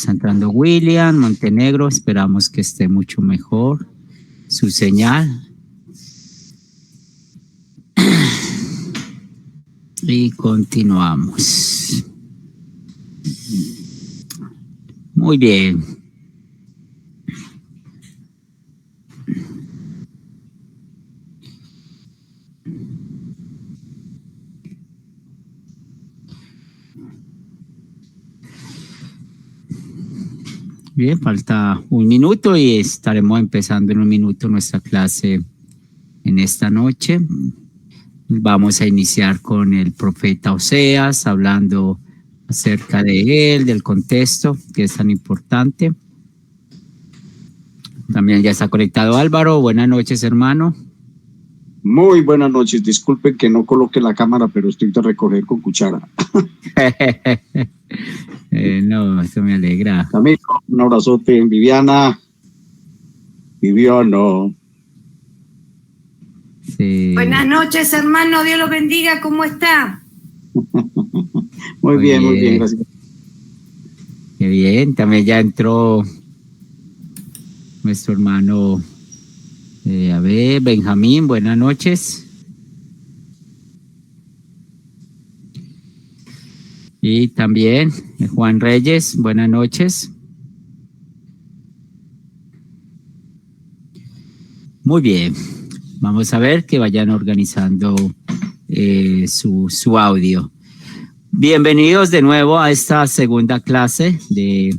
Está entrando William Montenegro, esperamos que esté mucho mejor su señal. Y continuamos. Muy bien. Bien, falta un minuto y estaremos empezando en un minuto nuestra clase en esta noche. Vamos a iniciar con el profeta Oseas, hablando acerca de él, del contexto que es tan importante. También ya está conectado Álvaro. Buenas noches, hermano. Muy buenas noches. Disculpen que no coloque la cámara, pero estoy de recoger con cuchara. No, eso me alegra. Camilo, un abrazote. Viviana. Viviano. Sí. Buenas noches, hermano. Dios los bendiga. ¿Cómo está? Muy bien, gracias. Qué bien. También ya entró nuestro hermano Benjamín. Buenas noches. Y también Juan Reyes. Buenas noches. Muy bien. Vamos a ver que vayan organizando su audio. Bienvenidos de nuevo a esta segunda clase de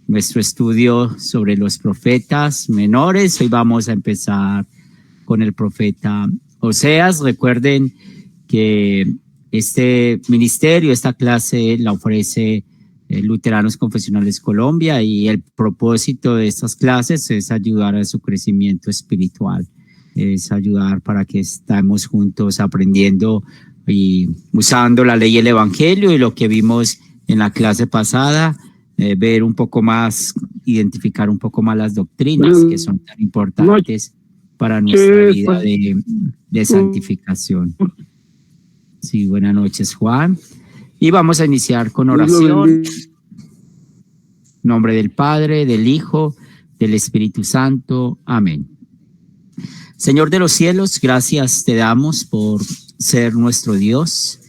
nuestro estudio sobre los profetas menores. Hoy vamos a empezar con el profeta Oseas. Recuerden que este ministerio, esta clase la ofrece Luteranos Confesionales Colombia y el propósito de estas clases es ayudar a su crecimiento espiritual. Es ayudar para que estemos juntos aprendiendo y usando la ley y el evangelio y lo que vimos en la clase pasada, ver un poco más, identificar un poco más las doctrinas que son tan importantes para nuestra vida de santificación. Sí, buenas noches, Juan. Y vamos a iniciar con oración. En nombre del Padre, del Hijo, del Espíritu Santo. Amén. Señor de los cielos, gracias te damos por ser nuestro Dios.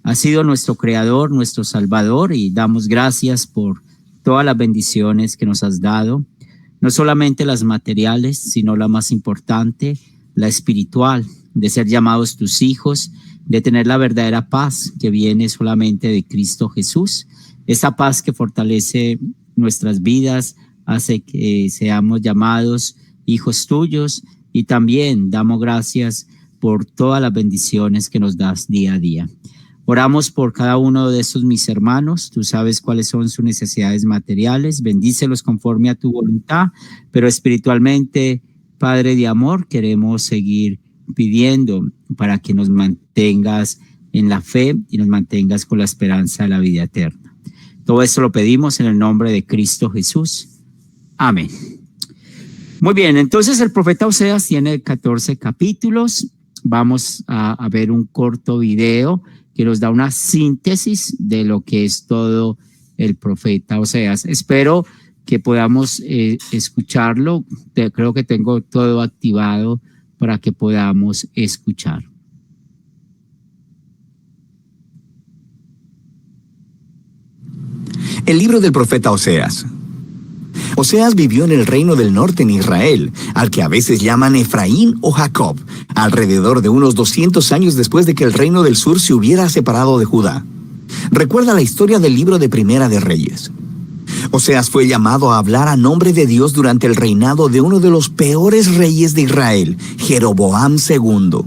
Has sido nuestro Creador, nuestro Salvador, y damos gracias por todas las bendiciones que nos has dado. No solamente las materiales, sino la más importante, la espiritual, de ser llamados tus hijos, de tener la verdadera paz que viene solamente de Cristo Jesús. Esa paz que fortalece nuestras vidas, hace que seamos llamados hijos tuyos, y también damos gracias por todas las bendiciones que nos das día a día. Oramos por cada uno de estos mis hermanos. Tú sabes cuáles son sus necesidades materiales. Bendícelos conforme a tu voluntad, pero espiritualmente, Padre de amor, queremos seguir pidiendo para que nos mantengas en la fe y nos mantengas con la esperanza de la vida eterna. Todo esto lo pedimos en el nombre de Cristo Jesús. Amén. Muy bien, entonces el profeta Oseas tiene 14 capítulos. Vamos a ver un corto video que nos da una síntesis de lo que es todo el profeta Oseas. Espero que podamos escucharlo. Creo que tengo todo activado para que podamos escuchar. El libro del profeta Oseas. Oseas vivió en el reino del norte en Israel, al que a veces llaman Efraín o Jacob, alrededor de unos 200 años después de que el reino del sur se hubiera separado de Judá. Recuerda la historia del libro de Primera de Reyes. Oseas fue llamado a hablar a nombre de Dios durante el reinado de uno de los peores reyes de Israel, Jeroboam II.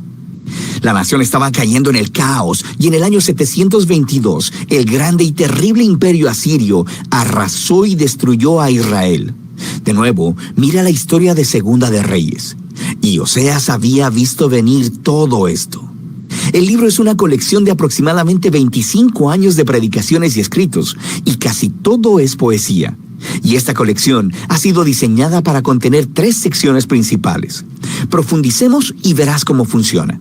La nación estaba cayendo en el caos y en el año 722, el grande y terrible imperio asirio arrasó y destruyó a Israel. De nuevo, mira la historia de Segunda de Reyes. Y Oseas había visto venir todo esto. El libro es una colección de aproximadamente 25 años de predicaciones y escritos, y casi todo es poesía. Y esta colección ha sido diseñada para contener 3 secciones principales. Profundicemos y verás cómo funciona.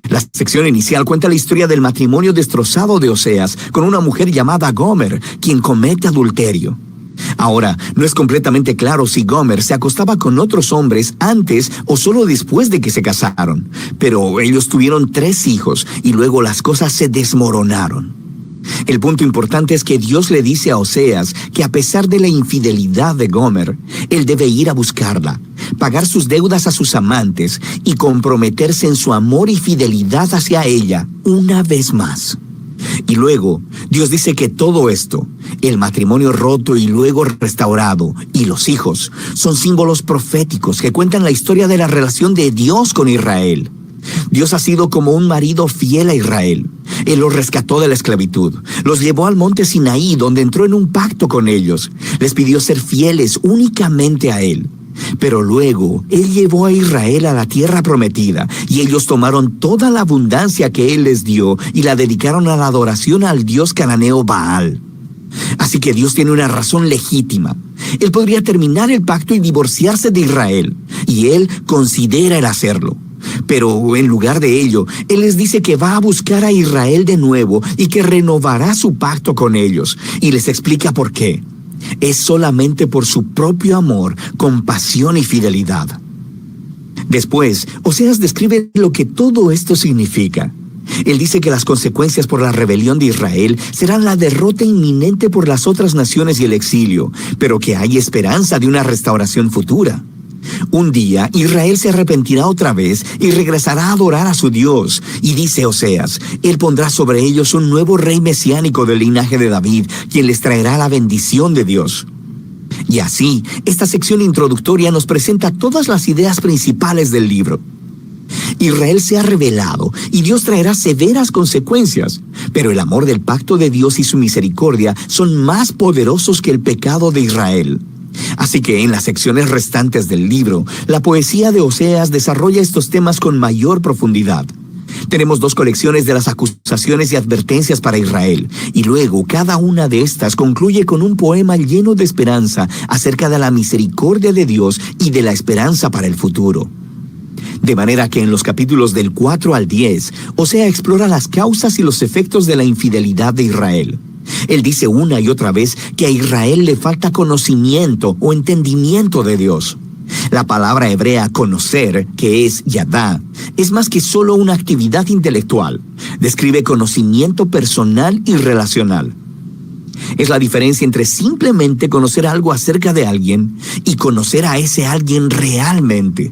La sección inicial cuenta la historia del matrimonio destrozado de Oseas con una mujer llamada Gomer, quien comete adulterio. Ahora, no es completamente claro si Gomer se acostaba con otros hombres antes o solo después de que se casaron, pero ellos tuvieron 3 hijos y luego las cosas se desmoronaron. El punto importante es que Dios le dice a Oseas que a pesar de la infidelidad de Gomer, él debe ir a buscarla, pagar sus deudas a sus amantes y comprometerse en su amor y fidelidad hacia ella una vez más. Y luego, Dios dice que todo esto, el matrimonio roto y luego restaurado, y los hijos, son símbolos proféticos que cuentan la historia de la relación de Dios con Israel. Dios ha sido como un marido fiel a Israel. Él los rescató de la esclavitud, los llevó al monte Sinaí, donde entró en un pacto con ellos. Les pidió ser fieles únicamente a Él. Pero luego, Él llevó a Israel a la tierra prometida, y ellos tomaron toda la abundancia que Él les dio y la dedicaron a la adoración al dios cananeo Baal. Así que Dios tiene una razón legítima. Él podría terminar el pacto y divorciarse de Israel, y Él considera el hacerlo. Pero en lugar de ello, Él les dice que va a buscar a Israel de nuevo y que renovará su pacto con ellos, y les explica por qué. Es solamente por su propio amor, compasión y fidelidad. Después, Oseas describe lo que todo esto significa. Él dice que las consecuencias por la rebelión de Israel serán la derrota inminente por las otras naciones y el exilio, pero que hay esperanza de una restauración futura. Un día Israel se arrepentirá otra vez y regresará a adorar a su Dios. Y dice Oseas, Él pondrá sobre ellos un nuevo rey mesiánico del linaje de David, quien les traerá la bendición de Dios. Y así, esta sección introductoria nos presenta todas las ideas principales del libro. Israel se ha rebelado y Dios traerá severas consecuencias, pero el amor del pacto de Dios y su misericordia son más poderosos que el pecado de Israel. Así que en las secciones restantes del libro, la poesía de Oseas desarrolla estos temas con mayor profundidad. Tenemos 2 colecciones de las acusaciones y advertencias para Israel, y luego cada una de estas concluye con un poema lleno de esperanza acerca de la misericordia de Dios y de la esperanza para el futuro. De manera que en los capítulos del 4 al 10, Oseas explora las causas y los efectos de la infidelidad de Israel. Él dice una y otra vez que a Israel le falta conocimiento o entendimiento de Dios. La palabra hebrea conocer, que es yadá, es más que solo una actividad intelectual. Describe conocimiento personal y relacional. Es la diferencia entre simplemente conocer algo acerca de alguien y conocer a ese alguien realmente.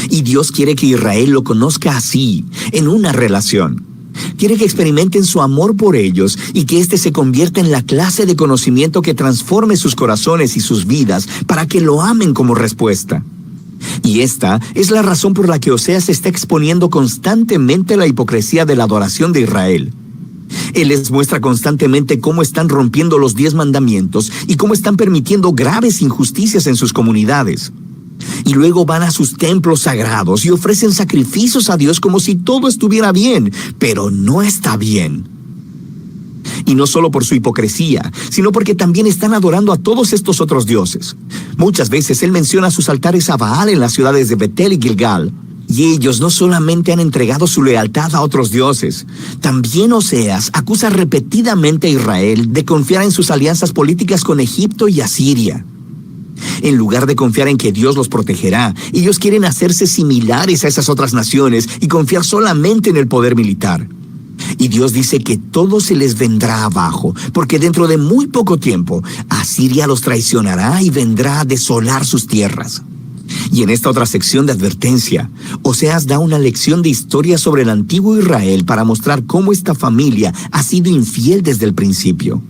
Y Dios quiere que Israel lo conozca así, en una relación. Quiere que experimenten su amor por ellos y que éste se convierta en la clase de conocimiento que transforme sus corazones y sus vidas para que lo amen como respuesta. Y esta es la razón por la que Oseas está exponiendo constantemente la hipocresía de la adoración de Israel. Él les muestra constantemente cómo están rompiendo los 10 mandamientos y cómo están permitiendo graves injusticias en sus comunidades. Y luego van a sus templos sagrados y ofrecen sacrificios a Dios como si todo estuviera bien, pero no está bien. Y no solo por su hipocresía, sino porque también están adorando a todos estos otros dioses. Muchas veces Él menciona sus altares a Baal en las ciudades de Betel y Gilgal. Y ellos no solamente han entregado su lealtad a otros dioses, también Oseas acusa repetidamente a Israel de confiar en sus alianzas políticas con Egipto y Asiria. En lugar de confiar en que Dios los protegerá, ellos quieren hacerse similares a esas otras naciones y confiar solamente en el poder militar. Y Dios dice que todo se les vendrá abajo, porque dentro de muy poco tiempo, Asiria los traicionará y vendrá a desolar sus tierras. Y en esta otra sección de advertencia, Oseas da una lección de historia sobre el antiguo Israel para mostrar cómo esta familia ha sido infiel desde el principio.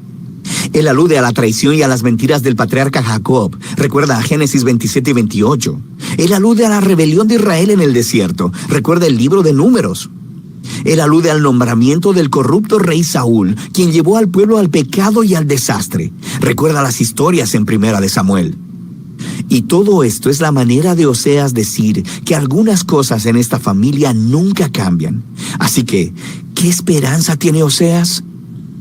Él alude a la traición y a las mentiras del patriarca Jacob. Recuerda a Génesis 27 y 28. Él alude a la rebelión de Israel en el desierto. Recuerda el libro de Números. Él alude al nombramiento del corrupto rey Saúl, quien llevó al pueblo al pecado y al desastre. Recuerda las historias en Primera de Samuel. Y todo esto es la manera de Oseas decir que algunas cosas en esta familia nunca cambian. Así que, ¿qué esperanza tiene Oseas?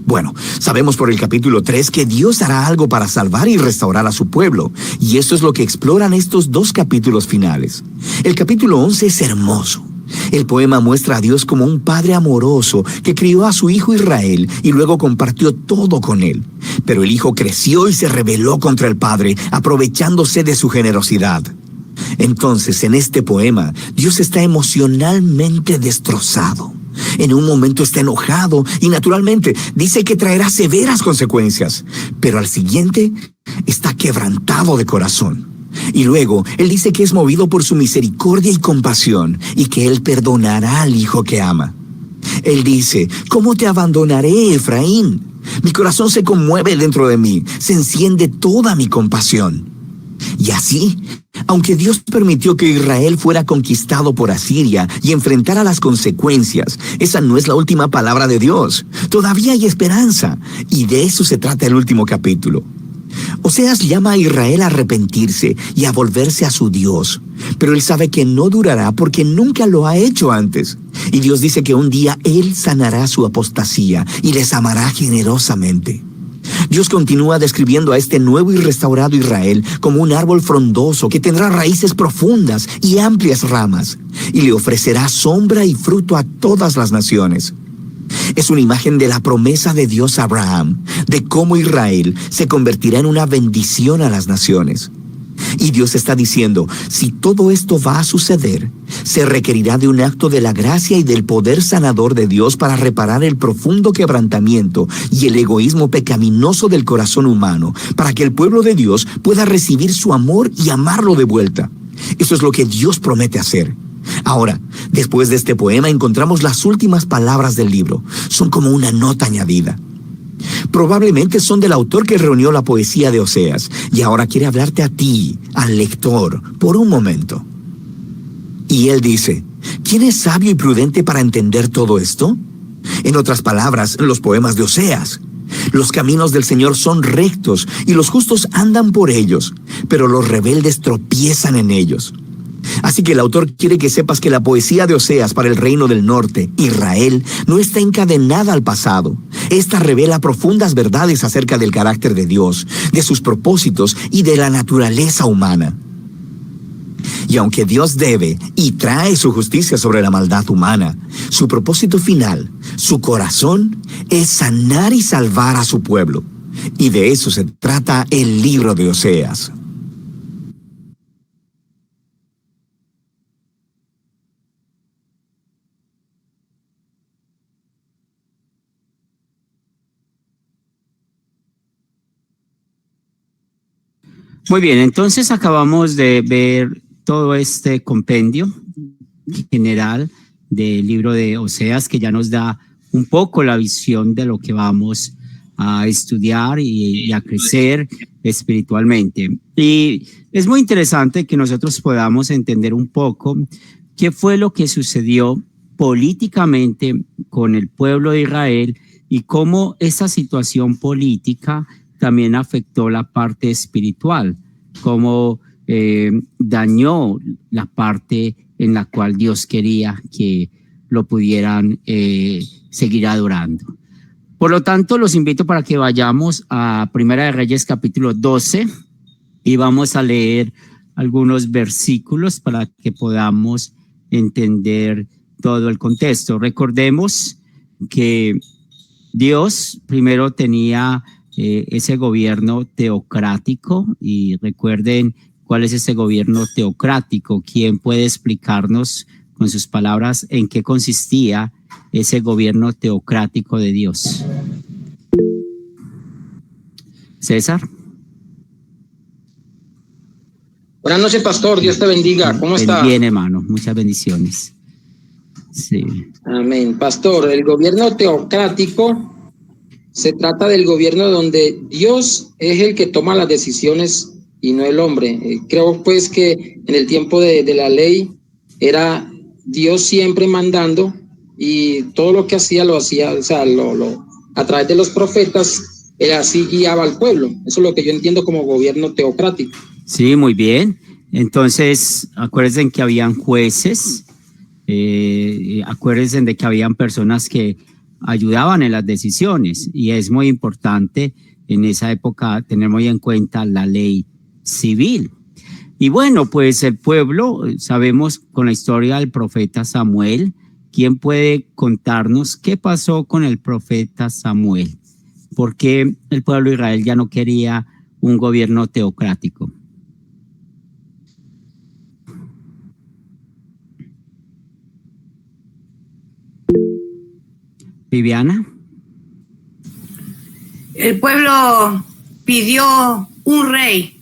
Bueno, sabemos por el capítulo 3 que Dios hará algo para salvar y restaurar a su pueblo, y esto es lo que exploran estos 2 capítulos finales. El capítulo 11 es hermoso. El poema muestra a Dios como un padre amoroso que crió a su hijo Israel y luego compartió todo con él. Pero el hijo creció y se rebeló contra el padre, aprovechándose de su generosidad. Entonces, en este poema, Dios está emocionalmente destrozado. En un momento está enojado y naturalmente dice que traerá severas consecuencias. Pero al siguiente, está quebrantado de corazón. Y luego, él dice que es movido por su misericordia y compasión y que él perdonará al hijo que ama. Él dice, ¿cómo te abandonaré, Efraín? Mi corazón se conmueve dentro de mí, se enciende toda mi compasión. Y así, aunque Dios permitió que Israel fuera conquistado por Asiria y enfrentara las consecuencias, esa no es la última palabra de Dios. Todavía hay esperanza, y de eso se trata el último capítulo. Oseas llama a Israel a arrepentirse y a volverse a su Dios, pero él sabe que no durará porque nunca lo ha hecho antes. Y Dios dice que un día él sanará su apostasía y les amará generosamente. Dios continúa describiendo a este nuevo y restaurado Israel como un árbol frondoso que tendrá raíces profundas y amplias ramas, y le ofrecerá sombra y fruto a todas las naciones. Es una imagen de la promesa de Dios a Abraham, de cómo Israel se convertirá en una bendición a las naciones. Y Dios está diciendo, si todo esto va a suceder, se requerirá de un acto de la gracia y del poder sanador de Dios para reparar el profundo quebrantamiento y el egoísmo pecaminoso del corazón humano, para que el pueblo de Dios pueda recibir su amor y amarlo de vuelta. Eso es lo que Dios promete hacer. Ahora, después de este poema encontramos las últimas palabras del libro. Son como una nota añadida. Probablemente son del autor que reunió la poesía de Oseas y ahora quiere hablarte a ti, al lector, por un momento. Y él dice, ¿quién es sabio y prudente para entender todo esto? En otras palabras, los poemas de Oseas. Los caminos del Señor son rectos y los justos andan por ellos, pero los rebeldes tropiezan en ellos. Así que el autor quiere que sepas que la poesía de Oseas para el reino del norte, Israel, no está encadenada al pasado. Esta revela profundas verdades acerca del carácter de Dios, de sus propósitos y de la naturaleza humana. Y aunque Dios debe y trae su justicia sobre la maldad humana, su propósito final, su corazón, es sanar y salvar a su pueblo. Y de eso se trata el libro de Oseas. Muy bien, entonces acabamos de ver todo este compendio general del libro de Oseas que ya nos da un poco la visión de lo que vamos a estudiar y a crecer espiritualmente. Y es muy interesante que nosotros podamos entender un poco qué fue lo que sucedió políticamente con el pueblo de Israel y cómo esa situación política también afectó la parte espiritual, cómo dañó la parte en la cual Dios quería que lo pudieran seguir adorando. Por lo tanto, los invito para que vayamos a Primera de Reyes capítulo 12 y vamos a leer algunos versículos para que podamos entender todo el contexto. Recordemos que Dios primero tenía ese gobierno teocrático y recuerden cuál es ese gobierno teocrático. ¿Quién puede explicarnos con sus palabras en qué consistía ese gobierno teocrático de Dios? César. Buenas noches, pastor. Dios te bendiga. ¿Cómo está? Bien, hermano. Muchas bendiciones. Sí. Amén. Pastor, el gobierno teocrático se trata del gobierno donde Dios es el que toma las decisiones y no el hombre. Creo pues que en el tiempo de la ley era Dios siempre mandando y todo lo que hacía lo hacía, o sea, a través de los profetas, él así guiaba al pueblo. Eso es lo que yo entiendo como gobierno teocrático. Sí, muy bien. Entonces, acuérdense que habían jueces, acuérdense de que habían personas que ayudaban en las decisiones y es muy importante en esa época tener muy en cuenta la ley civil. Y bueno, pues el pueblo, sabemos con la historia del profeta Samuel. ¿Quién puede contarnos qué pasó con el profeta Samuel? ¿Por qué el pueblo de Israel ya no quería un gobierno teocrático? Viviana. El pueblo pidió un rey,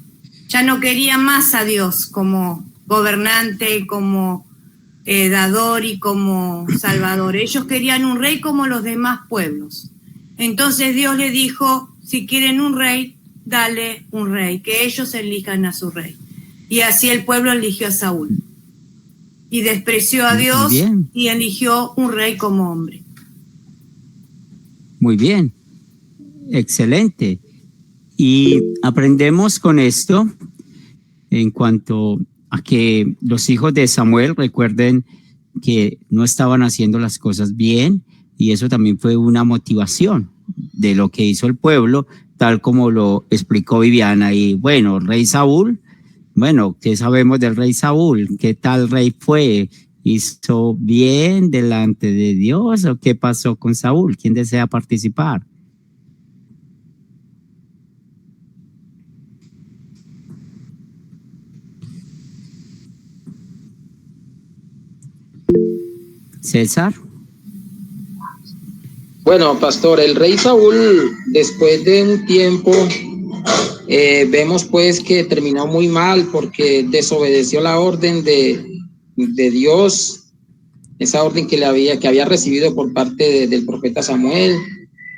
ya no quería más a Dios como gobernante, como dador y como salvador. Ellos querían un rey como los demás pueblos. Entonces Dios le dijo, si quieren un rey, dale un rey, que ellos elijan a su rey. Y así el pueblo eligió a Saúl. Y despreció a Dios y eligió un rey como hombre. Muy bien, excelente. Y aprendemos con esto en cuanto a que los hijos de Samuel, recuerden que no estaban haciendo las cosas bien, y eso también fue una motivación de lo que hizo el pueblo, tal como lo explicó Viviana. Y bueno, rey Saúl, bueno, ¿qué sabemos del rey Saúl? ¿Qué tal rey fue? ¿Hizo bien delante de Dios o qué pasó con Saúl? ¿Quién desea participar? César. Bueno, pastor, el rey Saúl, después de un tiempo, vemos pues que terminó muy mal porque desobedeció la orden de Dios, esa orden que había recibido por parte del profeta Samuel,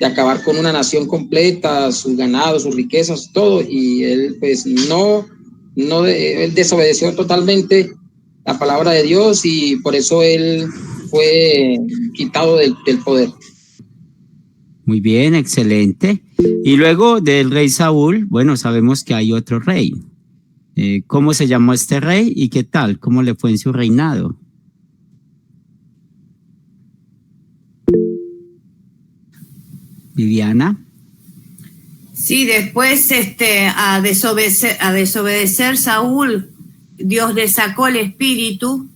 de acabar con una nación completa, sus ganados, sus riquezas, todo, y él pues él desobedeció totalmente la palabra de Dios, y por eso él fue quitado del poder. Muy bien, excelente. Y luego del rey Saúl, bueno, sabemos que hay otro rey. ¿Cómo se llamó este rey y qué tal? ¿Cómo le fue en su reinado? Viviana. Sí, después a desobedecer Saúl, Dios le sacó el espíritu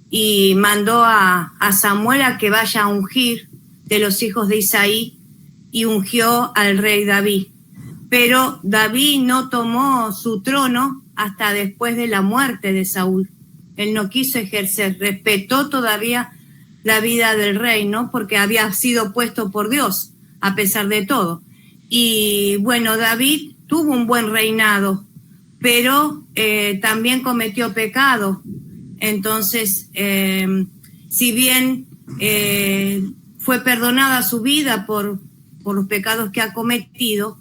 y mandó a Samuel a que vaya a ungir de los hijos de Isaí, y ungió al rey David. Pero David no tomó su trono hasta después de la muerte de Saúl. Él no quiso ejercer, respetó todavía la vida del rey, ¿no? Porque había sido puesto por Dios, a pesar de todo. Y bueno, David tuvo un buen reinado, pero también cometió pecado. Entonces, si bien fue perdonada su vida por los pecados que ha cometido,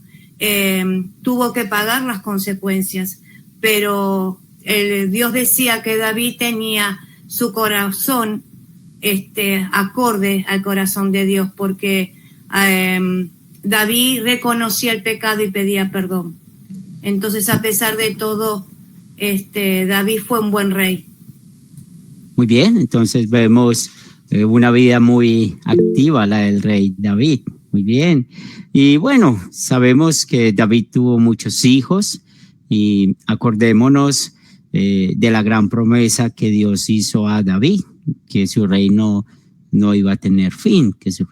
tuvo que pagar las consecuencias. Pero Dios decía que David tenía su corazón acorde al corazón de Dios, porque David reconocía el pecado y pedía perdón. Entonces, a pesar de todo, David fue un buen rey. Muy bien, entonces vemos una vida muy activa, la del rey David. Muy bien. Y bueno, sabemos que David tuvo muchos hijos, y acordémonos de la gran promesa que Dios hizo a David, que su reino no iba a tener fin, que su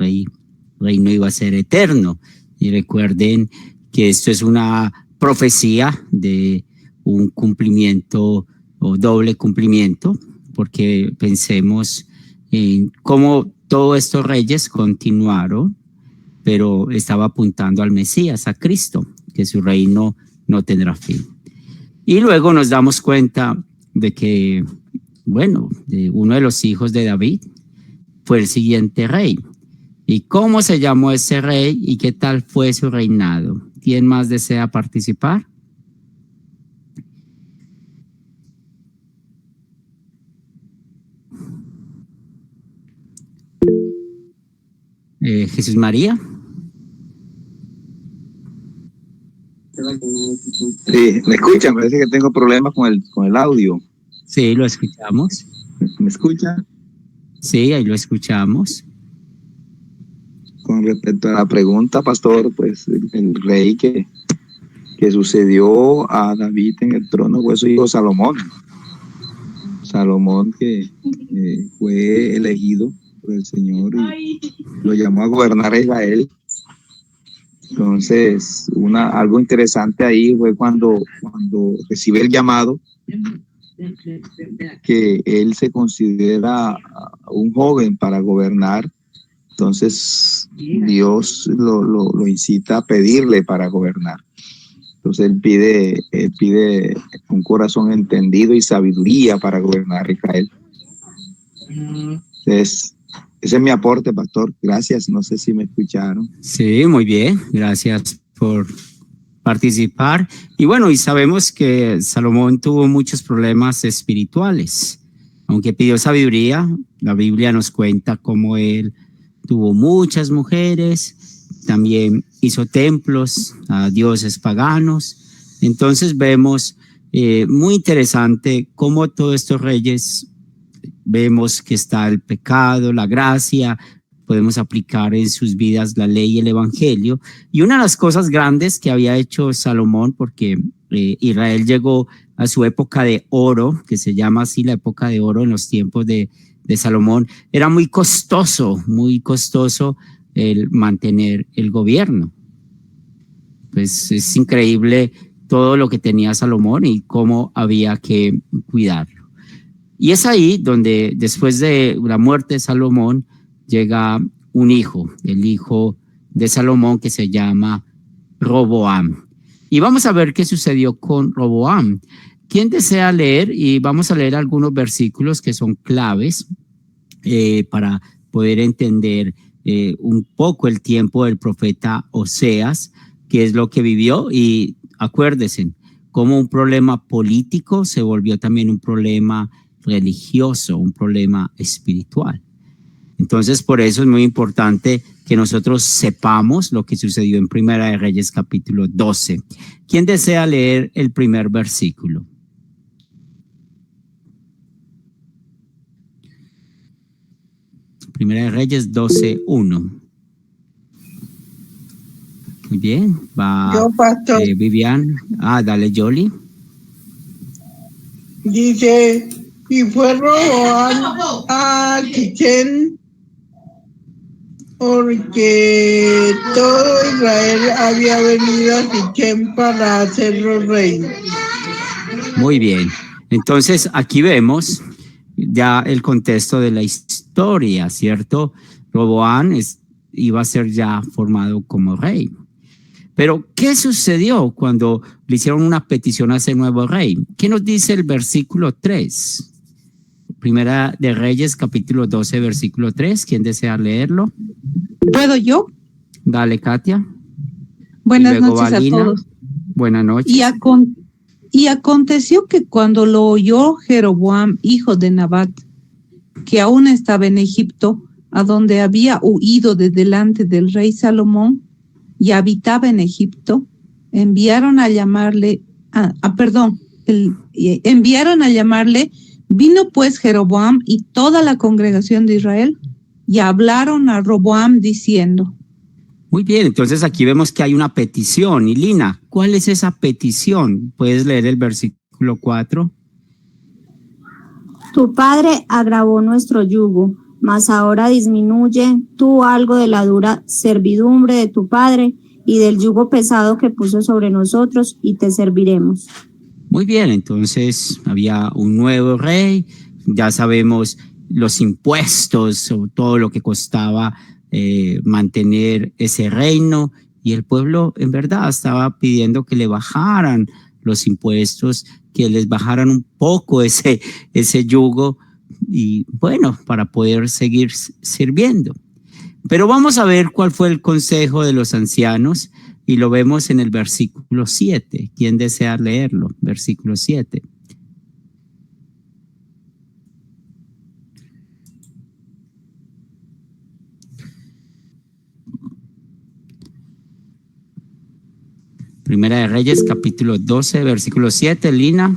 reino iba a ser eterno. Y recuerden que esto es una profecía de un cumplimiento o doble cumplimiento, porque pensemos en cómo todos estos reyes continuaron, pero estaba apuntando al Mesías, a Cristo, que su reino no tendrá fin. Y luego nos damos cuenta de que, bueno, uno de los hijos de David fue el siguiente rey. ¿Y cómo se llamó ese rey y qué tal fue su reinado? ¿Quién más desea participar? Jesús María. Sí, ¿me escuchan? Parece que tengo problemas con el audio. Sí, lo escuchamos. ¿Me escucha? Sí, ahí lo escuchamos. Con respecto a la pregunta, pastor, pues el rey que que sucedió a David en el trono fue su hijo Salomón. Salomón que fue elegido por el Señor y lo llamó a gobernar a Israel. Entonces, algo interesante ahí fue cuando recibe el llamado, que él se considera un joven para gobernar. Entonces, Dios lo incita a pedirle para gobernar. Entonces, él pide un corazón entendido y sabiduría para gobernar Israel. Entonces, ese es mi aporte, pastor. Gracias. No sé si me escucharon. Sí, muy bien. Gracias por participar. Y bueno, y sabemos que Salomón tuvo muchos problemas espirituales. Aunque pidió sabiduría, la Biblia nos cuenta cómo él tuvo muchas mujeres, también hizo templos a dioses paganos. Entonces vemos muy interesante cómo todos estos reyes, vemos que está el pecado, la gracia, podemos aplicar en sus vidas la ley y el evangelio. Y una de las cosas grandes que había hecho Salomón, porque Israel llegó a su época de oro, que se llama así la época de oro en los tiempos de Salomón, era muy costoso el mantener el gobierno. Pues es increíble todo lo que tenía Salomón y cómo había que cuidarlo. Y es ahí donde después de la muerte de Salomón llega un hijo, el hijo de Salomón, que se llama Roboam. Y vamos a ver qué sucedió con Roboam. ¿Quién desea leer? Y vamos a leer algunos versículos que son claves para poder entender un poco el tiempo del profeta Oseas, qué es lo que vivió. Y acuérdense, cómo un problema político se volvió también un problema religioso, un problema espiritual. Entonces, por eso es muy importante que nosotros sepamos lo que sucedió en Primera de Reyes capítulo 12. ¿Quién desea leer el primer versículo? Primera de Reyes 12:1. Muy bien, va Yo, pastor. Vivian. Dale, Yoli. Dice, y fue Roboam a Siquem, porque todo Israel había venido a Siquem para hacerlo rey. Muy bien. Entonces, aquí vemos ya el contexto de la historia, ¿cierto? Roboam iba a ser ya formado como rey. Pero, ¿qué sucedió cuando le hicieron una petición a ese nuevo rey? ¿Qué nos dice el versículo 3? Primera de Reyes, capítulo 12, versículo 3. ¿Quién desea leerlo? ¿Puedo yo? Dale, Katia. Buenas noches Valina. a todos. Buenas noches. Y aconteció que cuando lo oyó Jeroboam, hijo de Nabat, que aún estaba en Egipto, a donde había huido de delante del rey Salomón, y habitaba en Egipto, enviaron a llamarle, vino pues Jeroboam y toda la congregación de Israel, y hablaron a Roboam diciendo. Muy bien, entonces aquí vemos que hay una petición. Y Lina, ¿cuál es esa petición? ¿Puedes leer el versículo 4? Tu padre agravó nuestro yugo, mas ahora disminuye tú algo de la dura servidumbre de tu padre y del yugo pesado que puso sobre nosotros, y te serviremos. Muy bien, entonces había un nuevo rey, ya sabemos los impuestos o todo lo que costaba mantener ese reino, y el pueblo en verdad estaba pidiendo que le bajaran los impuestos, que les bajaran un poco ese yugo, y bueno, para poder seguir sirviendo. Pero vamos a ver cuál fue el consejo de los ancianos, y lo vemos en el versículo 7. ¿Quién desea leerlo? Versículo 7. Primera de Reyes, capítulo 12, versículo 7, Lina.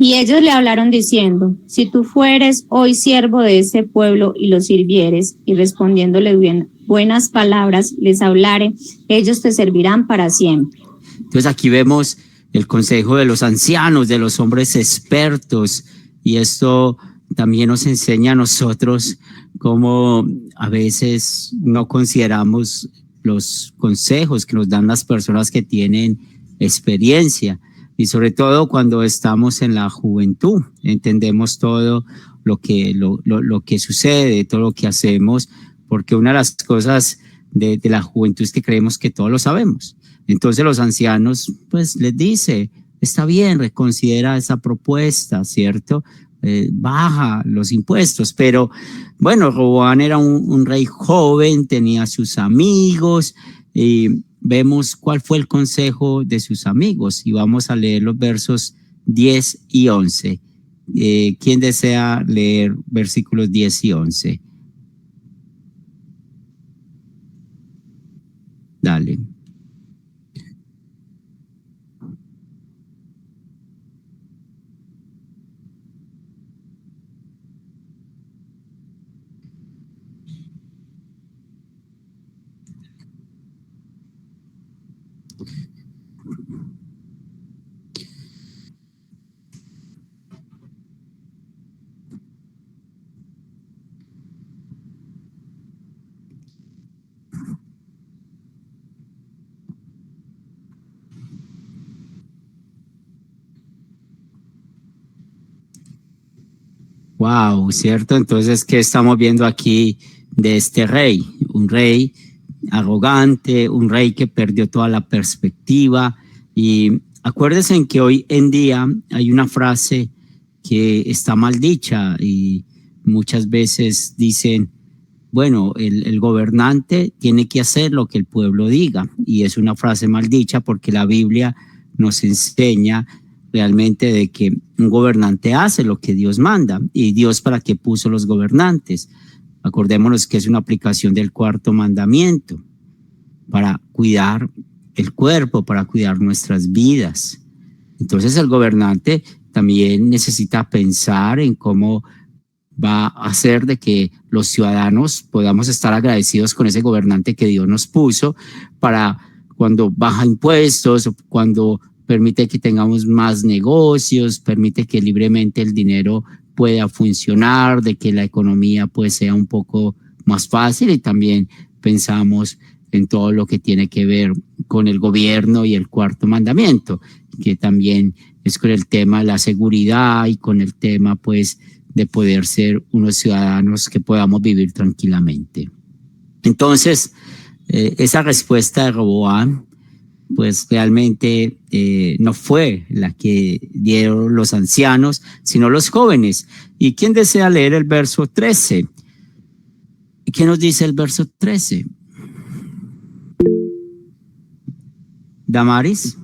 Y ellos le hablaron diciendo, si tú fueres hoy siervo de ese pueblo y lo sirvieres, y respondiéndole buenas palabras les hablare, ellos te servirán para siempre. Entonces aquí vemos el consejo de los ancianos, de los hombres expertos, y esto también nos enseña a nosotros cómo a veces no consideramos los consejos que nos dan las personas que tienen experiencia, y sobre todo cuando estamos en la juventud, entendemos todo lo que sucede, todo lo que hacemos, porque una de las cosas de la juventud es que creemos que todo lo sabemos. Entonces los ancianos pues les dice, está bien, reconsidera esa propuesta, ¿cierto? Baja los impuestos, pero bueno, Roboam era un rey joven, tenía sus amigos, y vemos cuál fue el consejo de sus amigos, y vamos a leer los versos 10 y 11. ¿Quién desea leer versículos 10 y 11? Dale. Wow, ¿cierto? Entonces, ¿qué estamos viendo aquí de este rey? Un rey arrogante, un rey que perdió toda la perspectiva. Y acuérdense en que hoy en día hay una frase que está mal dicha, y muchas veces dicen, bueno, el gobernante tiene que hacer lo que el pueblo diga, y es una frase mal dicha porque la Biblia nos enseña realmente de que un gobernante hace lo que Dios manda, y Dios para qué puso los gobernantes. Acordémonos que es una aplicación del cuarto mandamiento, para cuidar el cuerpo, para cuidar nuestras vidas. Entonces el gobernante también necesita pensar en cómo va a hacer de que los ciudadanos podamos estar agradecidos con ese gobernante que Dios nos puso, para cuando baja impuestos, cuando permite que tengamos más negocios, permite que libremente el dinero pueda funcionar, de que la economía pues sea un poco más fácil, y también pensamos en todo lo que tiene que ver con el gobierno y el cuarto mandamiento, que también es con el tema de la seguridad y con el tema pues de poder ser unos ciudadanos que podamos vivir tranquilamente. Entonces, esa respuesta de Roboam pues realmente no fue la que dieron los ancianos, sino los jóvenes. ¿Y quién desea leer el verso 13? ¿Qué nos dice el verso 13? Damaris.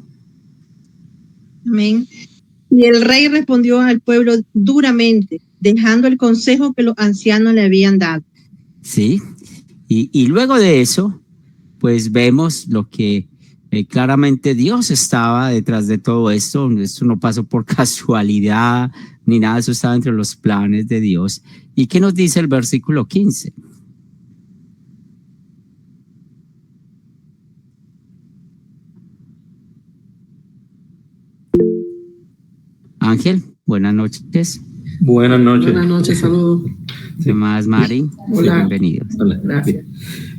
Amén. Y el rey respondió al pueblo duramente, dejando el consejo que los ancianos le habían dado. Sí, y luego de eso, pues vemos lo que claramente Dios estaba detrás de todo esto. Esto no pasó por casualidad ni nada, eso estaba entre los planes de Dios. ¿Y qué nos dice el versículo 15? Ángel, buenas noches. Buenas noches. Buenas noches, saludos. ¿Qué más, Mari? Hola. Bienvenidos. Hola. Gracias.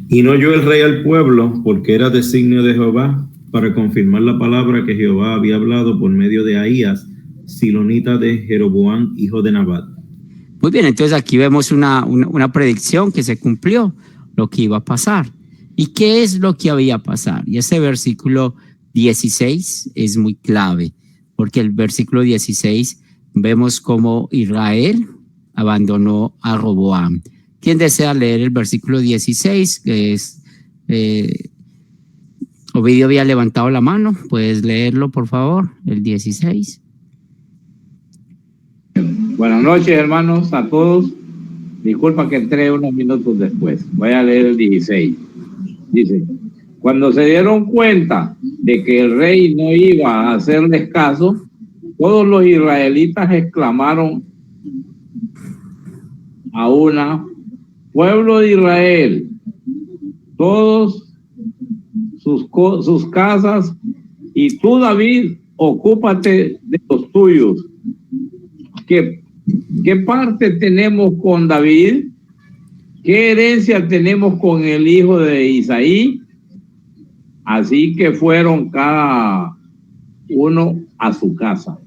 Y no oyó el rey al pueblo, porque era designio de Jehová, para confirmar la palabra que Jehová había hablado por medio de Ahías, silonita de Jeroboam, hijo de Nabat. Muy bien, entonces aquí vemos una predicción que se cumplió, lo que iba a pasar. ¿Y qué es lo que había a pasar? Y ese versículo 16 es muy clave, porque el versículo 16 vemos cómo Israel abandonó a Roboam. ¿Quién desea leer el versículo 16? Que es, Ovidio había levantado la mano. ¿Puedes leerlo, por favor? El 16. Buenas noches, hermanos, a todos. Disculpa que entré unos minutos después. Voy a leer el 16. Dice, cuando se dieron cuenta de que el rey no iba a hacerles caso, todos los israelitas exclamaron a una: pueblo de Israel, todos sus casas y tú, David, ocúpate de los tuyos. ¿Qué parte tenemos con David? ¿Qué herencia tenemos con el hijo de Isaí? Así que fueron cada uno a su casa.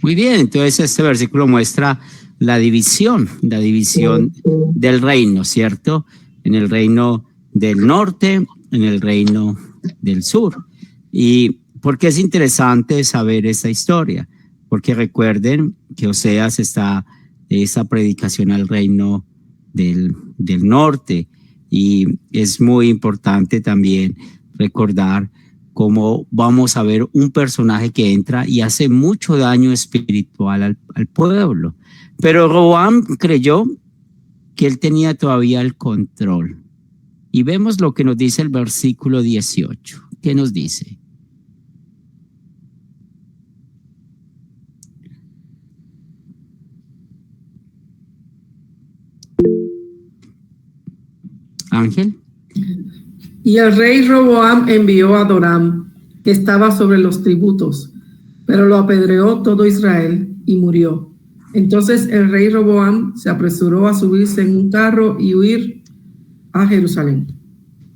Muy bien, entonces este versículo muestra la división del reino, ¿cierto? En el reino del norte, en el reino del sur. ¿Y por qué es interesante saber esta historia? Porque recuerden que Oseas está esa predicación al reino del norte, y es muy importante también recordar cómo vamos a ver un personaje que entra y hace mucho daño espiritual al pueblo. Pero Roboam creyó que él tenía todavía el control. Y vemos lo que nos dice el versículo 18. ¿Qué nos dice? Ángel. Y el rey Roboam envió a Doram, que estaba sobre los tributos, pero lo apedreó todo Israel y murió. Entonces el rey Roboam se apresuró a subirse en un carro y huir a Jerusalén.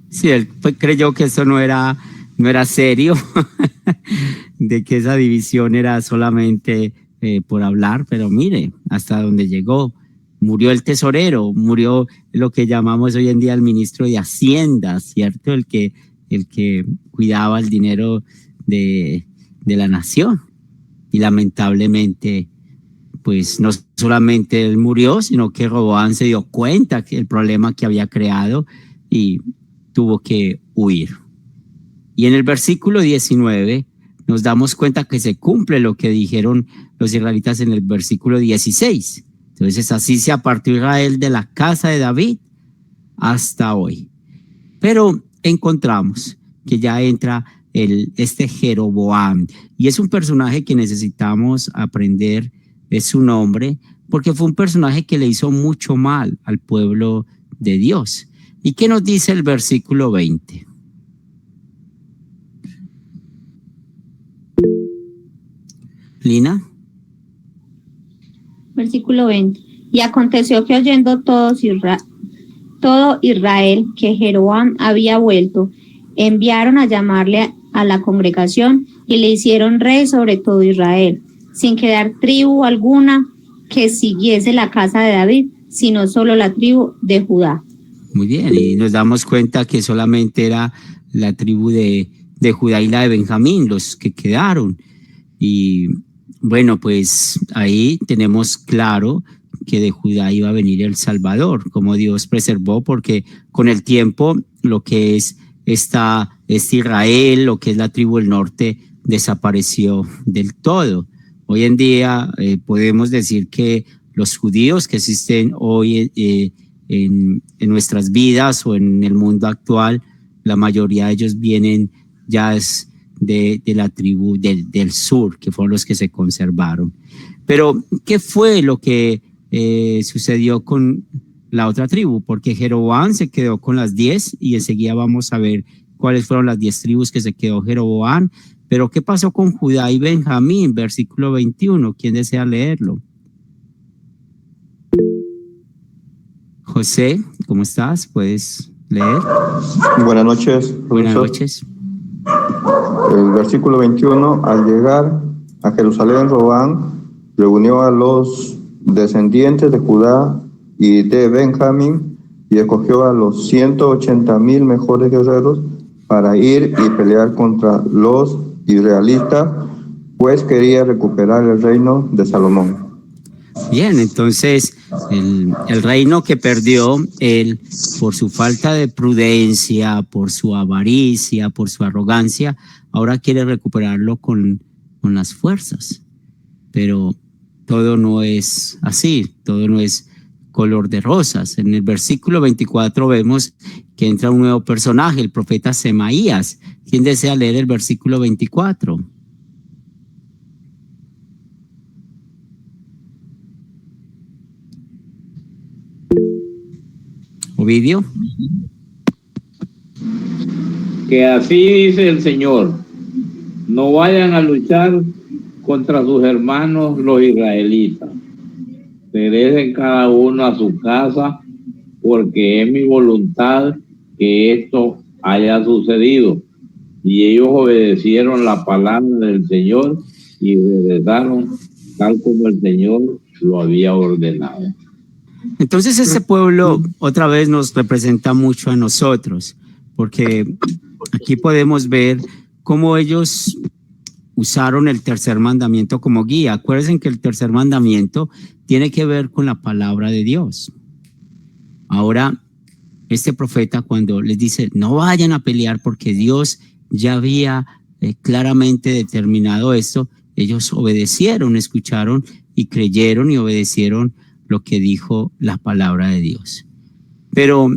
Sí, él creyó que eso no era serio, de que esa división era solamente por hablar, pero mire hasta dónde llegó. Murió el tesorero, murió lo que llamamos hoy en día el ministro de Hacienda, ¿cierto? El que cuidaba el dinero de la nación. Y lamentablemente, pues no solamente él murió, sino que Roboam se dio cuenta que el problema que había creado y tuvo que huir. Y en el versículo 19 nos damos cuenta que se cumple lo que dijeron los israelitas en el versículo 16. Entonces así se apartó Israel de la casa de David hasta hoy. Pero encontramos que ya entra este Jeroboam, y es un personaje que necesitamos aprender de su nombre, porque fue un personaje que le hizo mucho mal al pueblo de Dios. ¿Y qué nos dice el versículo 20? Lina. Versículo 20. Y aconteció que oyendo todo Israel que Jeroboam había vuelto, enviaron a llamarle a la congregación y le hicieron rey sobre todo Israel, sin quedar tribu alguna que siguiese la casa de David, sino solo la tribu de Judá. Muy bien, y nos damos cuenta que solamente era la tribu de Judá y la de Benjamín los que quedaron. Y bueno, pues ahí tenemos claro que de Judá iba a venir el Salvador, como Dios preservó, porque con el tiempo lo que es Israel, lo que es la tribu del norte, desapareció del todo. Hoy en día podemos decir que los judíos que existen hoy en nuestras vidas o en el mundo actual, la mayoría de ellos vienen ya de la tribu del sur, que fueron los que se conservaron. Pero, ¿qué fue lo que sucedió con la otra tribu? Porque Jeroboam se quedó con las 10 y enseguida vamos a ver cuáles fueron las 10 tribus que se quedó Jeroboam. Pero, ¿qué pasó con Judá y Benjamín? Versículo 21, ¿quién desea leerlo? José, ¿cómo estás? ¿Puedes leer? Buenas noches. Buenas noches. El versículo 21, al llegar a Jerusalén, Roboam reunió a los descendientes de Judá y de Benjamín y escogió a los 180,000 mejores guerreros para ir y pelear contra los israelitas, pues quería recuperar el reino de Salomón. Bien, entonces el reino que perdió él por su falta de prudencia, por su avaricia, por su arrogancia, ahora quiere recuperarlo con las fuerzas. Pero todo no es así, todo no es color de rosas. En el versículo 24 vemos que entra un nuevo personaje, el profeta Semaías. ¿Quién desea leer el versículo 24? Ovidio. Que así dice el Señor: no vayan a luchar contra sus hermanos los israelitas. Regresen cada uno a su casa, porque es mi voluntad que esto haya sucedido. Y ellos obedecieron la palabra del Señor y regresaron tal como el Señor lo había ordenado. Entonces ese pueblo otra vez nos representa mucho a nosotros, porque aquí podemos ver cómo ellos usaron el tercer mandamiento como guía. Acuérdense que el tercer mandamiento tiene que ver con la palabra de Dios. Ahora, este profeta cuando les dice, no vayan a pelear porque Dios ya había claramente determinado esto, ellos obedecieron, escucharon y creyeron y obedecieron lo que dijo la palabra de Dios. Pero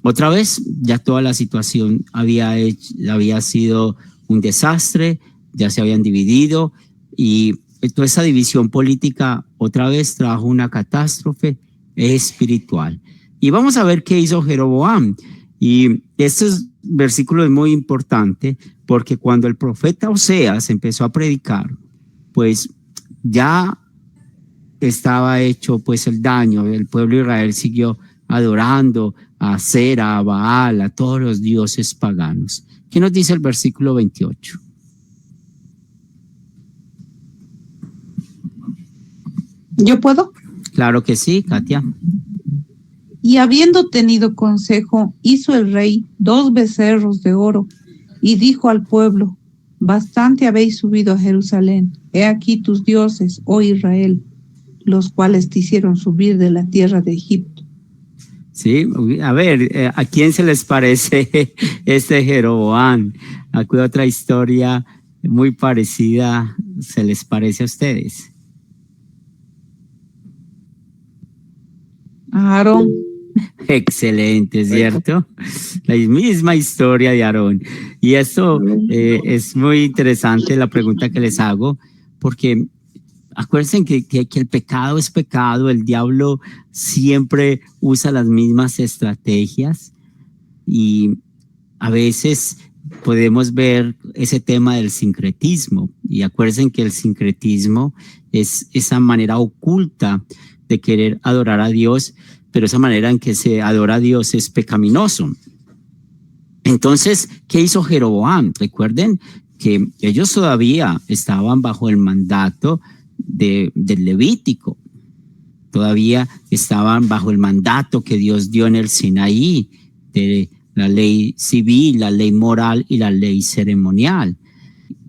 otra vez, ya toda la situación había sido un desastre, ya se habían dividido y toda esa división política otra vez trajo una catástrofe espiritual. Y vamos a ver qué hizo Jeroboam. Y este versículo es muy importante porque cuando el profeta Oseas empezó a predicar, pues ya estaba hecho pues el daño. El pueblo de Israel siguió adorando a Acera, a Baal, a todos los dioses paganos. ¿Qué nos dice el versículo 28? ¿Yo puedo? Claro que sí, Katia. Y habiendo tenido consejo, hizo el rey 2 becerros de oro y dijo al pueblo, bastante habéis subido a Jerusalén. He aquí tus dioses, oh Israel, los cuales te hicieron subir de la tierra de Egipto. Sí, a ver, ¿a quién se les parece este Jeroboam? ¿A qué otra historia muy parecida se les parece a ustedes? Aarón. Excelente, ¿cierto? La misma historia de Aarón. Y esto es muy interesante la pregunta que les hago, porque acuérdense que el pecado es pecado, el diablo siempre usa las mismas estrategias y a veces podemos ver ese tema del sincretismo. Y acuérdense que el sincretismo es esa manera oculta de querer adorar a Dios, pero esa manera en que se adora a Dios es pecaminoso. Entonces, ¿qué hizo Jeroboam? Recuerden que ellos todavía estaban bajo el mandato del Levítico. Todavía estaban bajo el mandato que Dios dio en el Sinaí, de la ley civil, la ley moral y la ley ceremonial.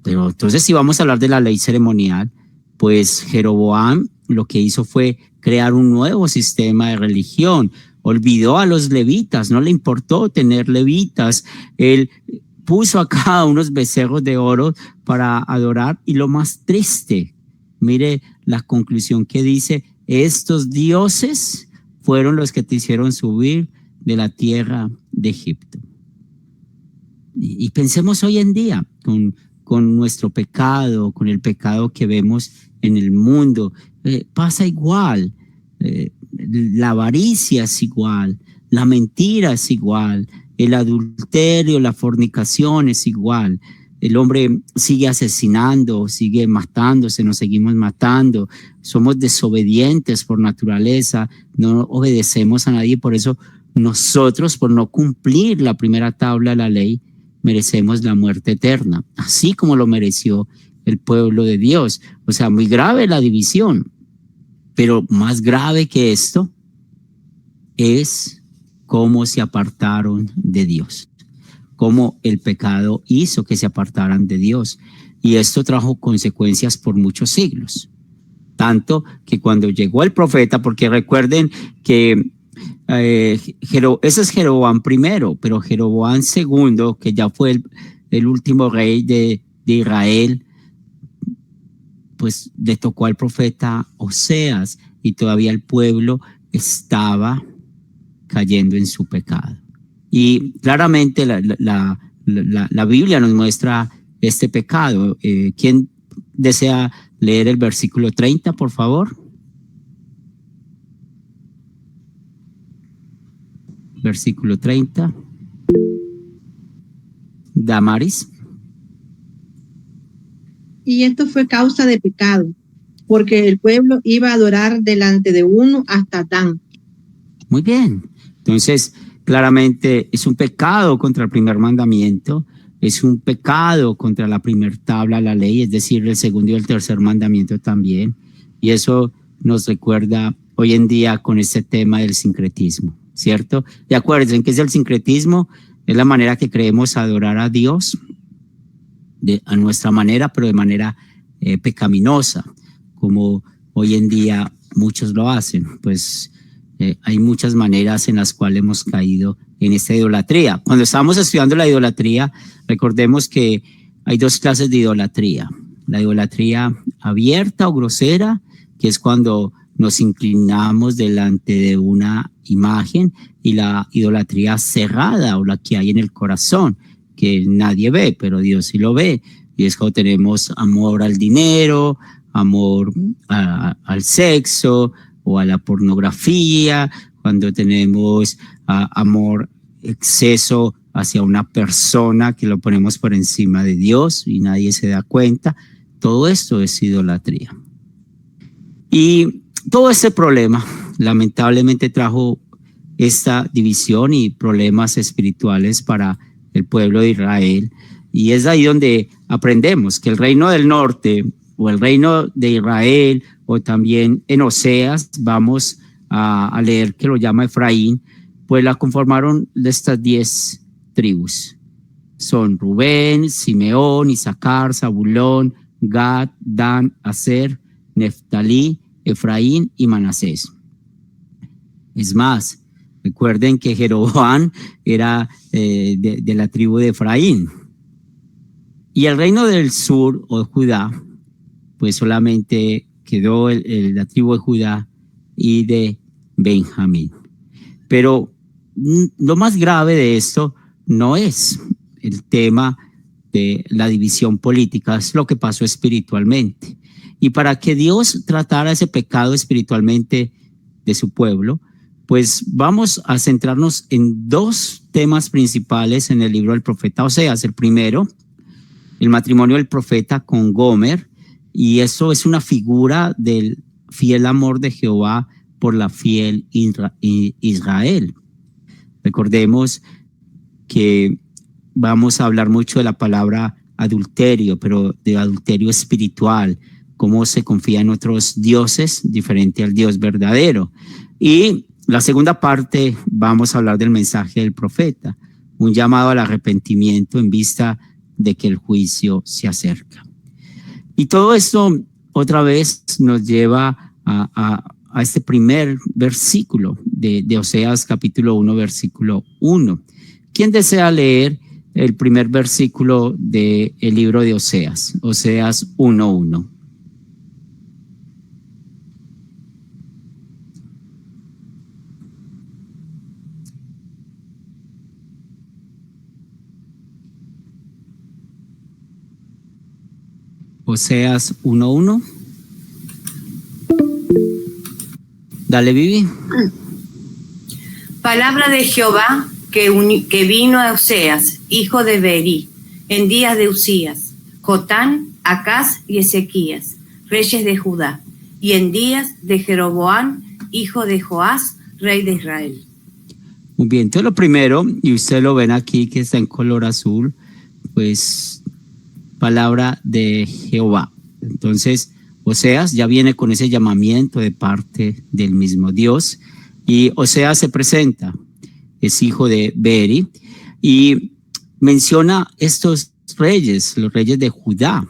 Pero entonces, si vamos a hablar de la ley ceremonial, pues Jeroboam lo que hizo fue crear un nuevo sistema de religión. Olvidó a los levitas, no le importó tener levitas. Él puso a cada unos becerros de oro para adorar. Y lo más triste, mire la conclusión que dice, estos dioses fueron los que te hicieron subir de la tierra de Egipto. Y pensemos hoy en día con nuestro pecado, con el pecado que vemos en el mundo. Pasa igual, la avaricia es igual, la mentira es igual, el adulterio, la fornicación es igual. El hombre sigue asesinando, sigue matándose, nos seguimos matando, somos desobedientes por naturaleza, no obedecemos a nadie, por eso nosotros, por no cumplir la primera tabla de la ley, merecemos la muerte eterna, así como lo mereció el pueblo de Dios. O sea, muy grave la división, pero más grave que esto es cómo se apartaron de Dios, cómo el pecado hizo que se apartaran de Dios. Y esto trajo consecuencias por muchos siglos. Tanto que cuando llegó el profeta, porque recuerden que ese es Jeroboam primero, pero Jeroboam segundo, que ya fue el último rey de Israel, pues le tocó al profeta Oseas y todavía el pueblo estaba cayendo en su pecado. Y claramente la Biblia nos muestra este pecado. ¿Quién desea leer el versículo 30, por favor? Versículo 30. Damaris. y esto fue causa de pecado, porque el pueblo iba a adorar delante de uno hasta Dan. Muy bien. Entonces, claramente es un pecado contra el primer mandamiento, es un pecado contra la primer tabla de la ley, es decir, el segundo y el tercer mandamiento también. Y eso nos recuerda hoy en día con este tema del sincretismo, ¿cierto? Y acuérdense, ¿qué es el sincretismo? Es la manera que creemos adorar a Dios a nuestra manera, pero de manera pecaminosa, como hoy en día muchos lo hacen. Pues hay muchas maneras en las cuales hemos caído en esta idolatría. Cuando estábamos estudiando la idolatría, recordemos que hay dos clases de idolatría. La idolatría abierta o grosera, que es cuando nos inclinamos delante de una imagen, y la idolatría cerrada, o la que hay en el corazón, que nadie ve, pero Dios sí lo ve. Y es cuando tenemos amor al dinero, amor al sexo o a la pornografía, cuando tenemos amor exceso hacia una persona que lo ponemos por encima de Dios y nadie se da cuenta. Todo esto es idolatría. Y todo este problema lamentablemente trajo esta división y problemas espirituales para el pueblo de Israel. Y es ahí donde aprendemos que el reino del norte o el reino de Israel, o también en Oseas, vamos a leer que lo llama Efraín, pues la conformaron de estas 10 tribus. Son Rubén, Simeón, Isaacar, Zabulón, Gad, Dan, Aser, Neftalí, Efraín y Manasés. Es más, recuerden que Jeroboam era de la tribu de Efraín. Y el reino del sur, o Judá, pues solamente quedó la tribu de Judá y de Benjamín. Pero lo más grave de esto no es el tema de la división política, es lo que pasó espiritualmente. Y para que Dios tratara ese pecado espiritualmente de su pueblo, pues vamos a centrarnos en dos temas principales en el libro del profeta Oseas. El primero, el matrimonio del profeta con Gomer, y eso es una figura del fiel amor de Jehová por la fiel Israel. Recordemos que vamos a hablar mucho de la palabra adulterio, pero de adulterio espiritual, cómo se confía en otros dioses diferente al Dios verdadero. Y la segunda parte vamos a hablar del mensaje del profeta, un llamado al arrepentimiento en vista de que el juicio se acerca. Y todo esto otra vez nos lleva a este primer versículo de Oseas capítulo 1, versículo 1. ¿Quién desea leer el primer versículo del libro de Oseas? Oseas 1:1. Oseas 1:1. Dale, Vivi. Palabra de Jehová que vino a Oseas, hijo de Beeri, en días de Usías, Jotán, Acaz y Ezequías, reyes de Judá, y en días de Jeroboam, hijo de Joás, rey de Israel. Muy bien, entonces lo primero, y ustedes lo ven aquí que está en color azul, pues palabra de Jehová. Entonces, Oseas ya viene con ese llamamiento de parte del mismo Dios, y Oseas se presenta, es hijo de Beeri, y menciona estos reyes, los reyes de Judá.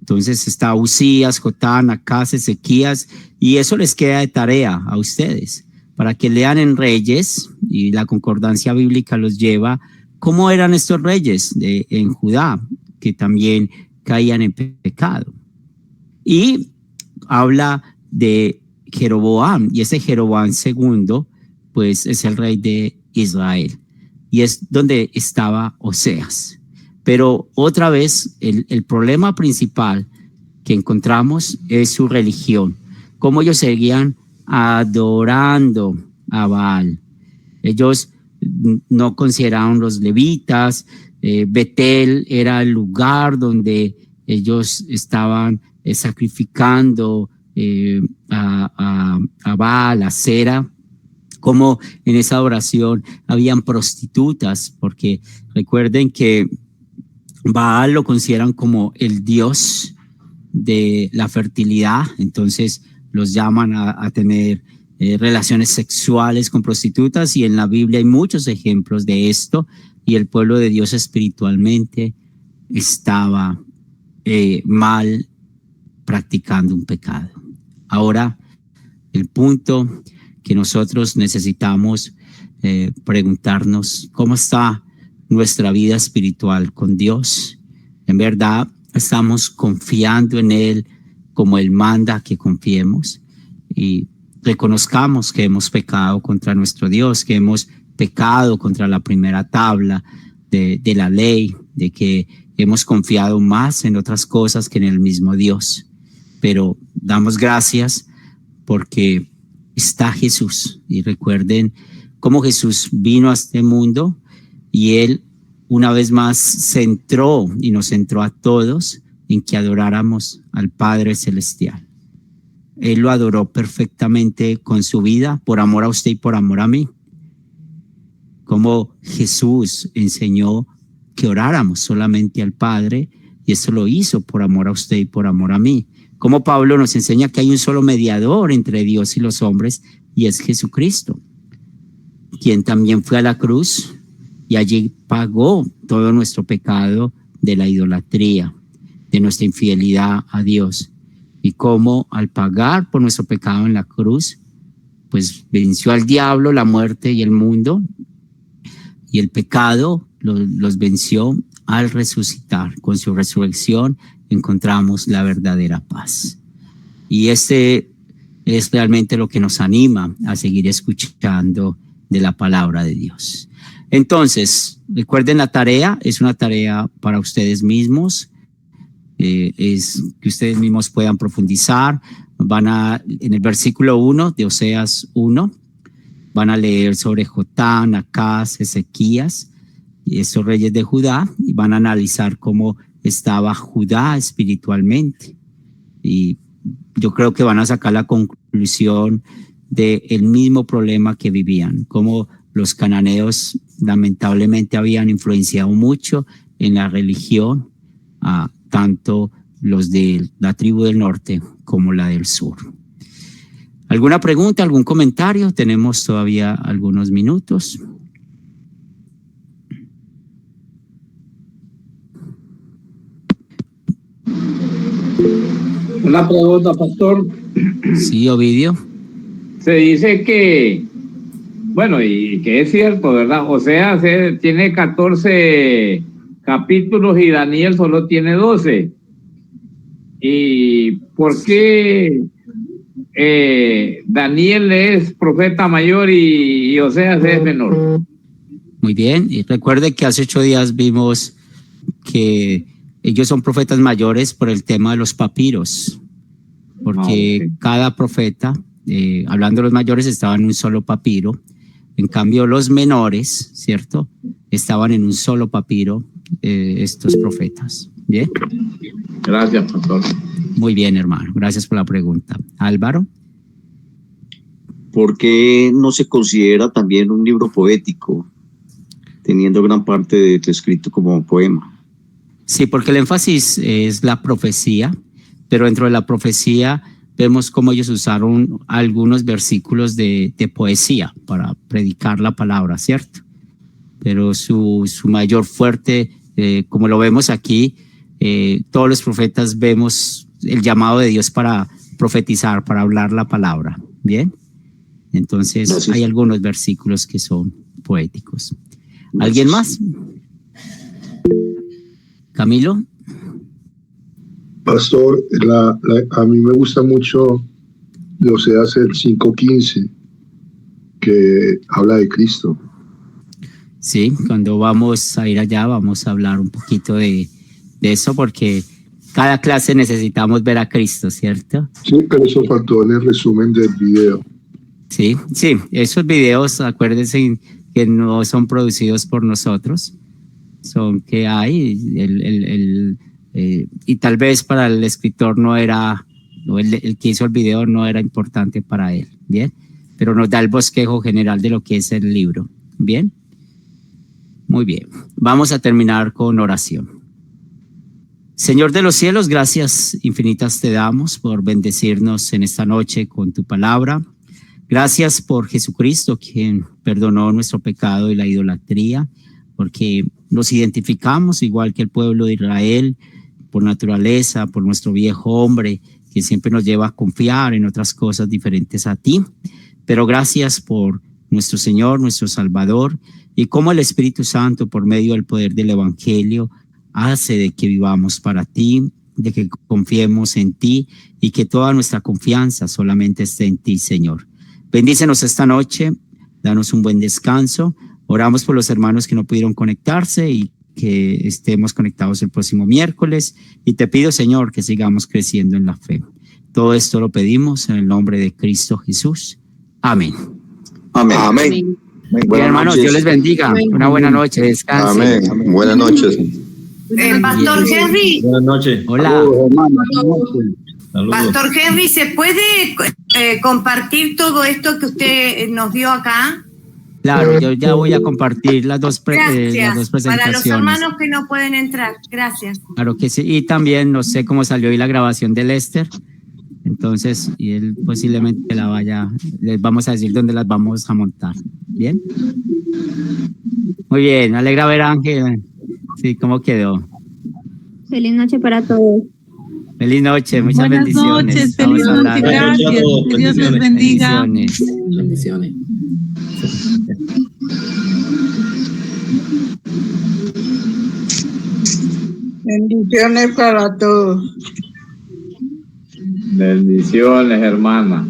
Entonces está Usías, Jotán, Acaz, Ezequías, y eso les queda de tarea a ustedes, para que lean en Reyes, y la concordancia bíblica los lleva, cómo eran estos reyes en Judá, que también caían en pecado. Y habla de Jeroboam, y ese Jeroboam segundo, pues es el rey de Israel, y es donde estaba Oseas. Pero otra vez, el problema principal que encontramos es su religión, cómo ellos seguían adorando a Baal. Ellos no consideraban los levitas, Betel era el lugar donde ellos estaban sacrificando a Baal, a Cera, como en esa oración habían prostitutas, porque recuerden que Baal lo consideran como el dios de la fertilidad, entonces los llaman a tener relaciones sexuales con prostitutas, y en la Biblia hay muchos ejemplos de esto, y el pueblo de Dios espiritualmente estaba mal, practicando un pecado. Ahora, el punto que nosotros necesitamos preguntarnos: ¿cómo está nuestra vida espiritual con Dios? En verdad, estamos confiando en Él como Él manda que confiemos, y reconozcamos que hemos pecado contra nuestro Dios, que hemos pecado contra la primera tabla de la ley, de que hemos confiado más en otras cosas que en el mismo Dios. Pero damos gracias porque está Jesús, y recuerden cómo Jesús vino a este mundo y Él una vez más centró y nos centró a todos en que adoráramos al Padre Celestial. Él lo adoró perfectamente con su vida, por amor a usted y por amor a mí. Como Jesús enseñó que oráramos solamente al Padre, y eso lo hizo por amor a usted y por amor a mí. Como Pablo nos enseña que hay un solo mediador entre Dios y los hombres, y es Jesucristo, quien también fue a la cruz y allí pagó todo nuestro pecado de la idolatría, de nuestra infidelidad a Dios. Y como al pagar por nuestro pecado en la cruz, pues venció al diablo, la muerte y el mundo, y el pecado los venció al resucitar. Con su resurrección encontramos la verdadera paz. Y este es realmente lo que nos anima a seguir escuchando de la palabra de Dios. Entonces, recuerden, la tarea es una tarea para ustedes mismos, es que ustedes mismos puedan profundizar. En el versículo 1 de Oseas 1, van a leer sobre Jotán, Acaz, Ezequías y estos reyes de Judá, y van a analizar cómo estaba Judá espiritualmente. Y yo creo que van a sacar la conclusión del mismo problema que vivían, cómo los cananeos lamentablemente habían influenciado mucho en la religión, tanto los de la tribu del norte como la del sur. ¿Alguna pregunta, algún comentario? Tenemos todavía algunos minutos. Una pregunta, pastor. Sí, Ovidio. Se dice que, bueno, y que es cierto, ¿verdad? O sea, tiene 14 capítulos y Daniel solo tiene 12. ¿Y por qué Daniel es profeta mayor y Oseas es menor? Muy bien, y recuerde que hace 8 días vimos que ellos son profetas mayores por el tema de los papiros, porque cada profeta, hablando de los mayores, estaban en un solo papiro. En cambio, los menores, ¿cierto?, estaban en un solo papiro, estos profetas. ¿Bien? Gracias, pastor. Muy bien, hermano. Gracias por la pregunta. Álvaro. ¿Por qué no se considera también un libro poético, teniendo gran parte de escrito como poema? Sí, porque el énfasis es la profecía, pero dentro de la profecía vemos cómo ellos usaron algunos versículos de poesía para predicar la palabra, ¿cierto? Pero su mayor fuerte, como lo vemos aquí, todos los profetas vemos el llamado de Dios para profetizar, para hablar la palabra. Bien, entonces gracias. Hay algunos versículos que son poéticos. Gracias. ¿Alguien más? Camilo. Pastor, a mí me gusta mucho de Oseas el 5:15, que habla de Cristo. Sí, cuando vamos a ir allá vamos a hablar un poquito de eso, porque cada clase necesitamos ver a Cristo, ¿cierto? Sí, pero eso faltó en el resumen del video. Sí, esos videos, acuérdense que no son producidos por nosotros, son que hay y tal vez para el escritor no era, o el que hizo el video no era importante para él, ¿bien? Pero nos da el bosquejo general de lo que es el libro, ¿bien? Muy bien, vamos a terminar con oración. Señor de los cielos, gracias infinitas te damos por bendecirnos en esta noche con tu palabra. Gracias por Jesucristo, quien perdonó nuestro pecado y la idolatría, porque nos identificamos igual que el pueblo de Israel, por naturaleza, por nuestro viejo hombre, que siempre nos lleva a confiar en otras cosas diferentes a ti. Pero gracias por nuestro Señor, nuestro Salvador, y cómo el Espíritu Santo, por medio del poder del Evangelio, hace de que vivamos para ti, de que confiemos en ti y que toda nuestra confianza solamente esté en ti, Señor. Bendícenos esta noche, danos un buen descanso. Oramos por los hermanos que no pudieron conectarse y que estemos conectados el próximo miércoles. Y te pido, Señor, que sigamos creciendo en la fe. Todo esto lo pedimos en el nombre de Cristo Jesús. Amén. Amén. Amén. Bien, hermanos, Dios les bendiga. Una buena noche, descansen. Amén. Buenas noches. Pastor Henry. Buenas noches. Hola. Saludos. Pastor Henry, ¿se puede compartir todo esto que usted nos dio acá? Claro, yo ya voy a compartir las dos Gracias. presentaciones. Para los hermanos que no pueden entrar. Gracias. Claro que sí. Y también no sé cómo salió hoy la grabación de Lester. Entonces, y él posiblemente la vaya, les vamos a decir dónde las vamos a montar. ¿Bien? Muy bien, me alegra ver a Ángel. Sí, ¿cómo quedó? Feliz noche para todos. Feliz noche, muchas Buenas bendiciones. noches, feliz noche, gracias. Que Dios les bendiga. Bendiciones. Bendiciones para todos. Bendiciones, hermana.